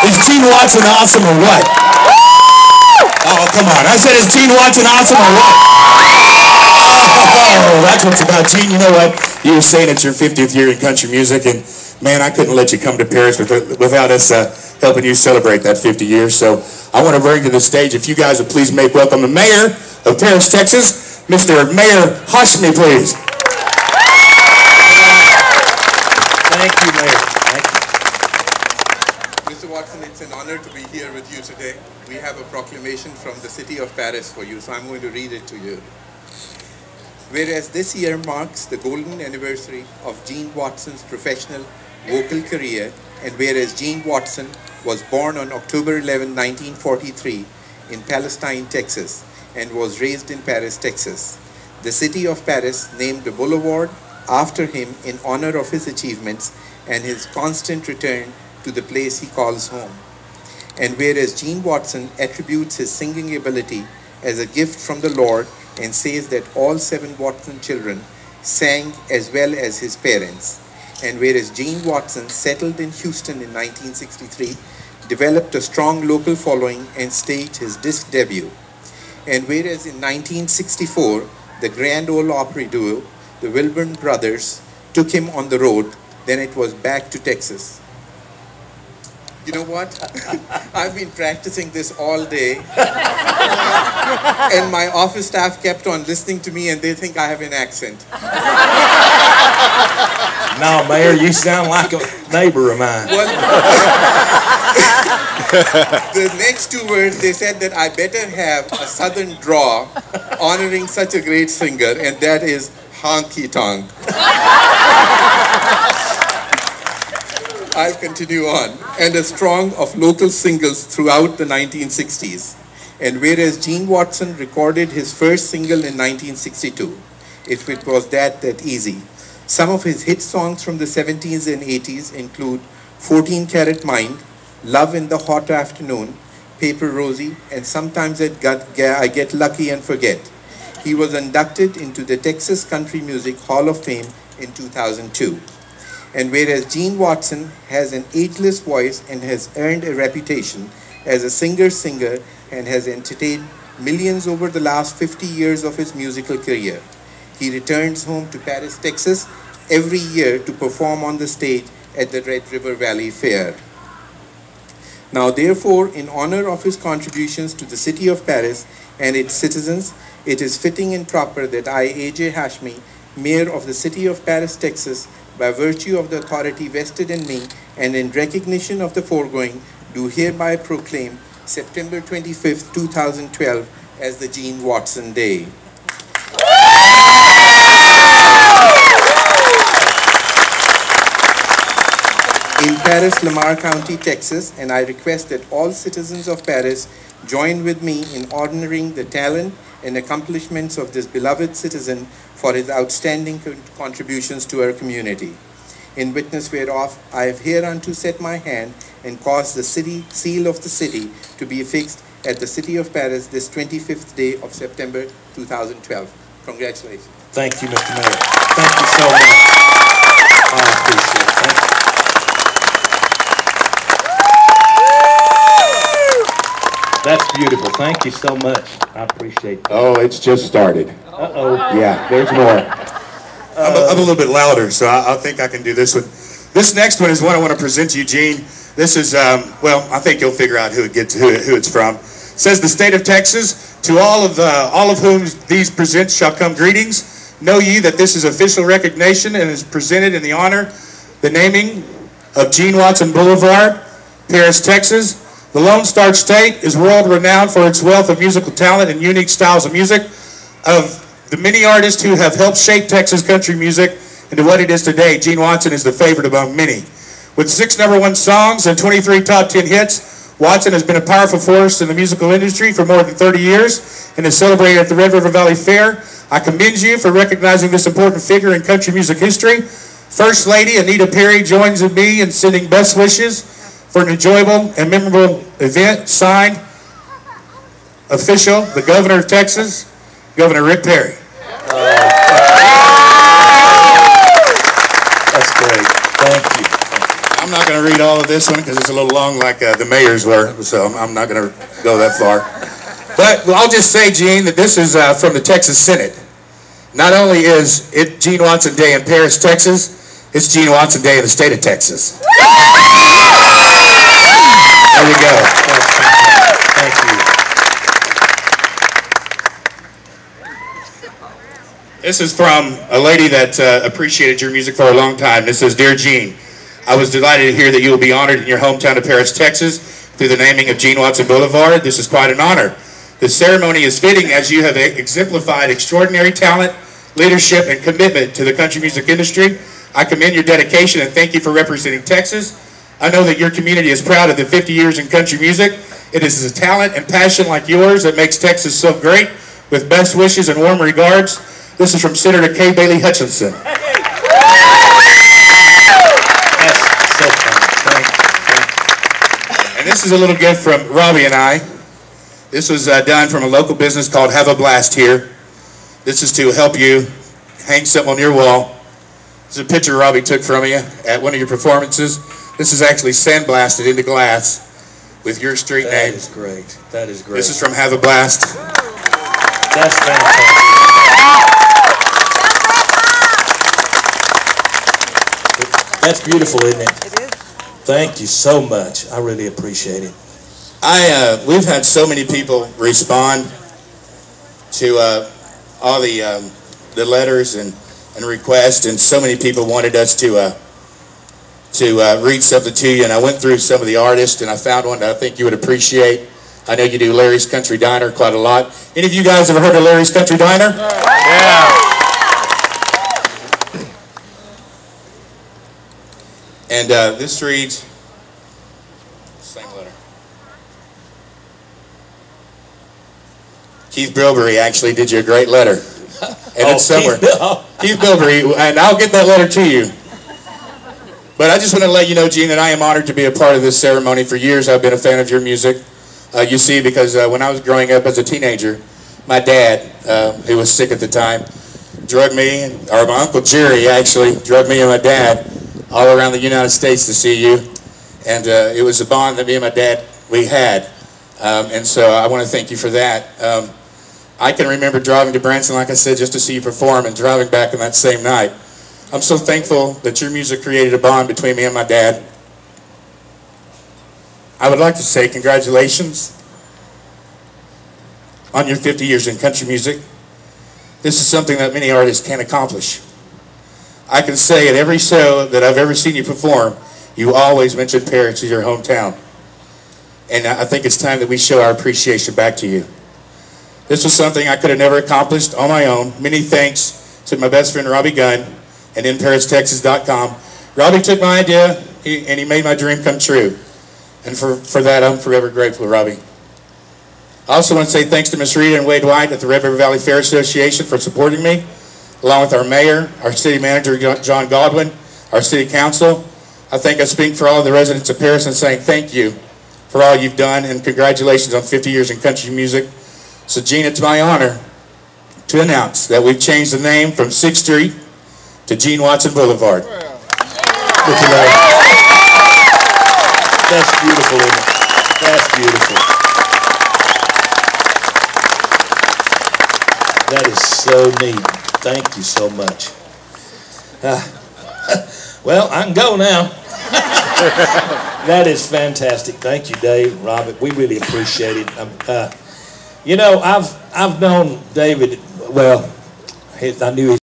Is Gene Watson awesome or what? Oh, come on. I said, is Gene Watson awesome or what? Oh, that's what's about. Gene, you know what? You were saying it's your 50th year in country music, and man, I couldn't let you come to Paris without us helping you celebrate that 50 years. So I want to bring to the stage, if you guys would please make welcome the mayor of Paris, Texas, Mr. Mayor Hashmi, please. Thank you, Mayor. Thank you. Mr. Watson, it's an honor to be here with you today. We have a proclamation from the city of Paris for you, so I'm going to read it to you. Whereas this year marks the golden anniversary of Gene Watson's professional vocal career, and whereas Gene Watson was born on October 11, 1943 in Palestine, Texas, and was raised in Paris, Texas, the city of Paris named a boulevard after him in honor of his achievements and his constant return to the place he calls home. And whereas Gene Watson attributes his singing ability as a gift from the Lord and says that all 7 Watson children sang as well as his parents. And whereas Gene Watson settled in Houston in 1963, developed a strong local following and staged his disc debut. And whereas in 1964, the Grand Ole Opry duo, the Wilburn Brothers, took him on the road, then it was back to Texas. You know what? I've been practicing this all day. And my office staff kept on listening to me and they think I have an accent. No, Mayor, you sound like a neighbor of mine. Well, the next 2 words, they said that I better have a southern draw honoring such a great singer, and that is honky tonk. I'll continue on. And a strong of local singles throughout the 1960s. And whereas Gene Watson recorded his first single in 1962, if it was that easy, some of his hit songs from the 70s and 80s include 14 Karat Mind, Love in the Hot Afternoon, Paper Rosie, and Sometimes I Get Lucky and Forget. He was inducted into the Texas Country Music Hall of Fame in 2002. And whereas Gene Watson has an ageless voice and has earned a reputation as a singer and has entertained millions over the last 50 years of his musical career, he returns home to Paris, Texas every year to perform on the stage at the Red River Valley Fair. Now, therefore, in honor of his contributions to the city of Paris and its citizens, it is fitting and proper that I, A.J. Hashmi, Mayor of the city of Paris, Texas, by virtue of the authority vested in me and in recognition of the foregoing, do hereby proclaim September 25th, 2012 as the Gene Watson Day. In Paris, Lamar County, Texas, and I request that all citizens of Paris join with me in honoring the talent and accomplishments of this beloved citizen for his outstanding contributions to our community. In witness whereof, I have hereunto set my hand and caused the city seal of the city to be affixed at the city of Paris this 25th day of September 2012. Congratulations. Thank you, Mr. Mayor. Thank you so much. I appreciate it. Thank you. That's beautiful. Thank you so much. I appreciate that. Oh, it's just started. Uh-oh. Yeah, there's more. I'm a little bit louder, so I think I can do this one. This next one is one I want to present to you, Gene. This is, well, I think you'll figure out who it's from. It says, the state of Texas, to all of whom these presents shall come greetings. Know ye that this is official recognition and is presented in the honor, the naming of Gene Watson Boulevard, Paris, Texas. The Lone Star State is world-renowned for its wealth of musical talent and unique styles of music. Of the many artists who have helped shape Texas country music into what it is today, Gene Watson is the favorite among many. With 6 #1 songs and 23 top 10 hits, Watson has been a powerful force in the musical industry for more than 30 years and is celebrated at the Red River Valley Fair. I commend you for recognizing this important figure in country music history. First Lady Anita Perry joins with me in sending best wishes for an enjoyable and memorable event. Signed, official, the Governor of Texas, Governor Rick Perry. That's great. Thank you. I'm not going to read all of this one because it's a little long like the mayor's were, so I'm not going to go that far. But I'll just say, Gene, that this is from the Texas Senate. Not only is it Gene Watson Day in Paris, Texas, it's Gene Watson Day in the state of Texas. There you go. Thank you. This is from a lady that appreciated your music for a long time. This says, Dear Gene, I was delighted to hear that you will be honored in your hometown of Paris, Texas, through the naming of Gene Watson Boulevard. This is quite an honor. The ceremony is fitting as you have exemplified extraordinary talent, leadership, and commitment to the country music industry. I commend your dedication and thank you for representing Texas. I know that your community is proud of the 50 years in country music. It is a talent and passion like yours that makes Texas so great. With best wishes and warm regards, this is from Senator Kay Bailey Hutchinson. That's so fun. Thank you. And this is a little gift from Robbie and I. This was done from a local business called Have a Blast Here. This is to help you hang something on your wall. This is a picture Robbie took from you at one of your performances. This is actually sandblasted into glass with your street name. That is great. That is great. This is from Have a Blast. That's fantastic. That's beautiful, isn't it? It is. Thank you so much. I really appreciate it. We've had so many people respond to all the letters and requests, and so many people wanted us to read something to you. And I went through some of the artists, and I found one that I think you would appreciate. I know you do Larry's Country Diner quite a lot. Any of you guys ever heard of Larry's Country Diner? Yeah. And this reads, same letter. Keith Blvd actually did you a great letter. And it's somewhere. Keith Blvd, and I'll get that letter to you. But I just want to let you know, Gene, that I am honored to be a part of this ceremony. For years I've been a fan of your music. You see, because when I was growing up as a teenager, my dad, who was sick at the time, drugged me, or my Uncle Jerry actually, drugged me and my dad all around the United States to see you. And it was a bond that me and my dad, we had. And so I want to thank you for that. I can remember driving to Branson, like I said, just to see you perform, and driving back on that same night. I'm so thankful that your music created a bond between me and my dad. I would like to say congratulations on your 50 years in country music. This is something that many artists can't accomplish. I can say at every show that I've ever seen you perform, you always mention Paris as your hometown. And I think it's time that we show our appreciation back to you. This was something I could have never accomplished on my own. Many thanks to my best friend Robbie Gunn and InParisTexas.com. Robbie took my idea and he made my dream come true. And for that, I'm forever grateful, Robbie. I also want to say thanks to Miss Rita and Wade White at the Red River Valley Fair Association for supporting me, along with our mayor, our city manager, John Godwin, our city council. I think I speak for all of the residents of Paris in saying thank you for all you've done, and congratulations on 50 years in country music. So, Gene, it's my honor to announce that we've changed the name from 6th Street to Gene Watson Boulevard. That's beautiful, isn't it? That's beautiful. That is so neat. Thank you so much. Well, I can go now. That is fantastic. Thank you, Dave, Robert. We really appreciate it. You know, I've known David. Well, I knew his